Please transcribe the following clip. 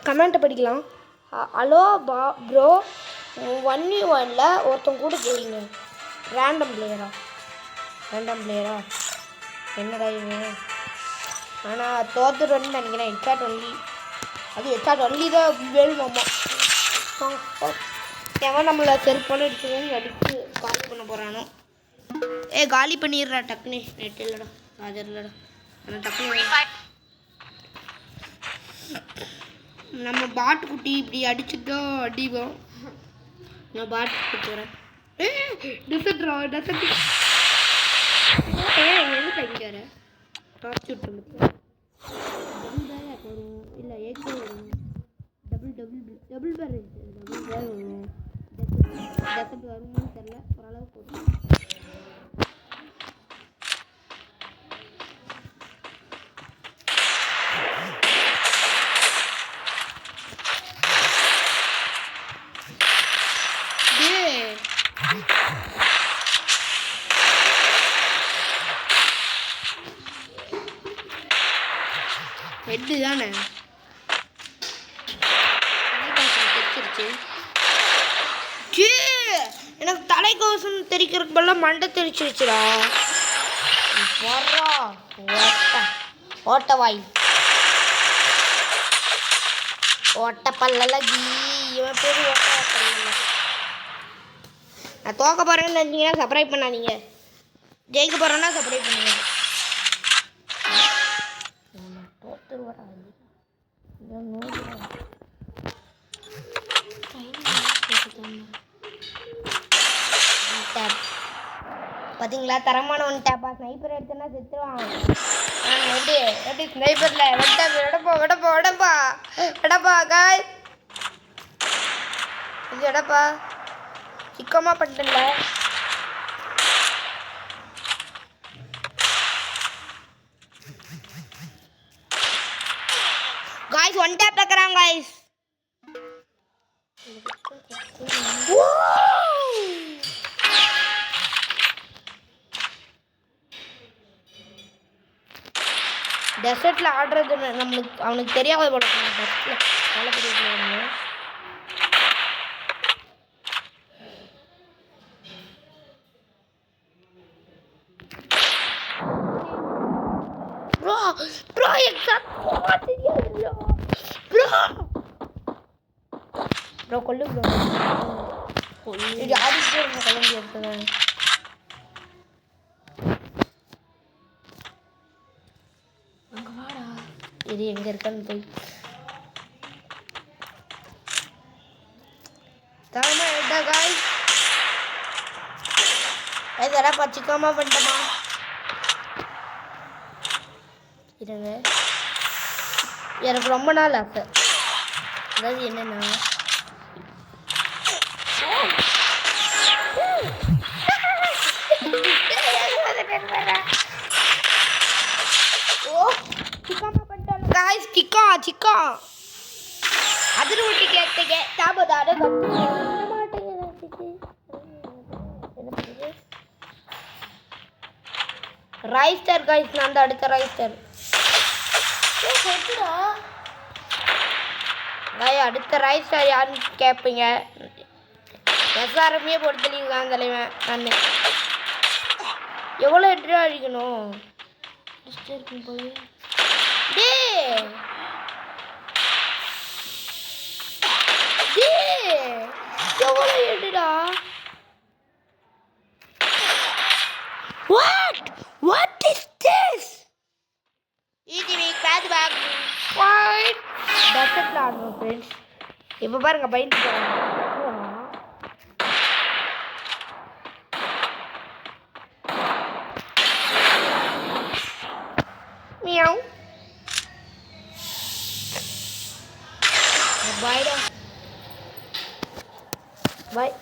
கமெண்ட்டை படிக்கலாம். Hello bro 1v1ல ஒருத்தன் கூட ஜெயிங்க. ரேண்டம் பிளேயரா என்னடா இவன்? ஆனால் தோத்துருன்னு நினைக்கிறேன். Headshot only. அது ஹெட்ஷாட் ஒன்லி தான் வேணுமாம்மா. எவன் நம்மளை செருப்பான அடிக்கணும்னு அடித்து காலி பண்ண போகிறானோ. காலி பண்ணிடுறா டக்குனே. நெட் இல்லைடா, சார்ஜர் இல்லைடா. ஆனால் டக்குனு நம்ம பாட்டு குட்டி இப்படி அடிச்சுட்டோ அடிவோம். நான் பாட்டு குட்டி வரேன். டெசர்ட் எங்கே தங்கிக்கார டார்ச் விட்டு டபுள் பேர் வரும். இல்லை ஏகே வரும். டபுள் பேர் வரும். டெசர்ட் வருமானு தெரில. ஓரளவுக்கு வரும். ஹெட்டு தானே தெரிச்சிருச்சு. எனக்கு தலைக்கவசம் தெரிக்கிறதுக்கு பதிலாக மண்டை தெரிச்சிருச்சுடா. ஓட்டவாய் ஓட்ட பல்லல இவன் பேர் ஓட்ட. நான் தோக்க போகிறேன்னு நினச்சிங்கன்னா சப்ஸ்கிரைப் பண்ணாதீங்க. ஜெயிக்க போகிறேன்னா சப்ஸ்கிரைப் பண்ணுங்க. பார்த்தீங்களா, தரமான ஒன் டேப்பா. ஸ்னைப்பர் எடுத்தேன்னா செத்துருவான். எப்படி ஸ்னைப்பரில் விடப்பா காய் இது எடப்பா சிக்கமாக பண்ணிட்டல. गाइस वन टैप टकरांग गाइस. டெசர்ட்ல ஆடுறது நம்மளுக்கு அவனுக்கு தெரியாத போல. டெசர்ட்ல நல்ல பெரிய பிளேயர். ப்ரோ எக்ஸாக்ட் ப்ரோ கொல்லு இது ஆடிட்டே இருந்த கிளம்பி எடுத்தேன். அங்கே வாடா. இது எங்கே இருக்கான்னு போய் தரமா எடுத்தா காய். எதடா பச்சிக்காம பண்ணிட்டமா. இருங்க, எனக்கு ரொம்ப நாள் ஆசை. அதாவது என்னன்னா சிக்கா அதிர் ஊட்டி கேட்டுங்க. தாபதாட ரைஸ்டர் காய்ஸ். நான் தான் அடுத்த ரைஸ்டர். அடுத்த ரைஸ்டர் யாருன்னு கேட்பீங்க. எஸ்ஆர்எம்ஏ பொறுத்தலிங்களாம் தலைவன். நான் எவ்வளோ எட்டு அடிக்கணும் இருக்கும் போல. எவ்வளோ எடுடா. What is this? ETV class back. What? டெசர்ட்ல ஆடுறோம் ஃப்ரெண்ட்ஸ். இப்போ பாருங்க பைண்ட் மியாவ். பாய்டா பாய்.